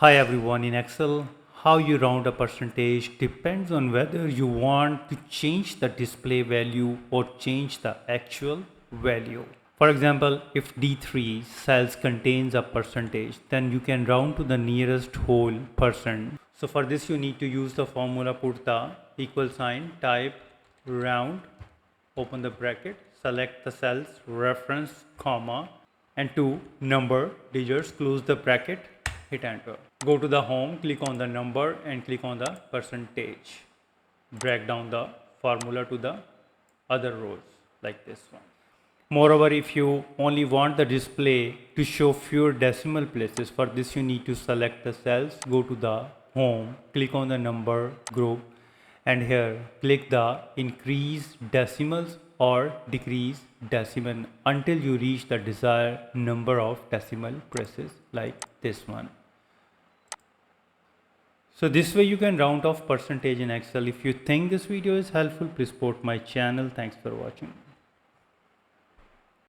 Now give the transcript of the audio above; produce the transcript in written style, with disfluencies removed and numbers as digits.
Hi everyone, in Excel, how you round a percentage depends on whether you want to change the display value or change the actual value. For example, if D3 cells contains a percentage, then you can round to the nearest whole percent. So for this you need to use the formula, put the equal sign, type round, open the bracket, select the cells, reference, comma, and to number digits, close the bracket, hit enter. Go to the home, click on the number and click on the percentage. Drag down the formula to the other rows like this one. Moreover, if you only want the display to show fewer decimal places, for this you need to select the cells, go to the home, click on the number group, and here click the increase decimals or decrease decimal until you reach the desired number of decimal places like this one. So this way you can round off percentage in Excel. If you think this video is helpful, please support my channel. Thanks for watching.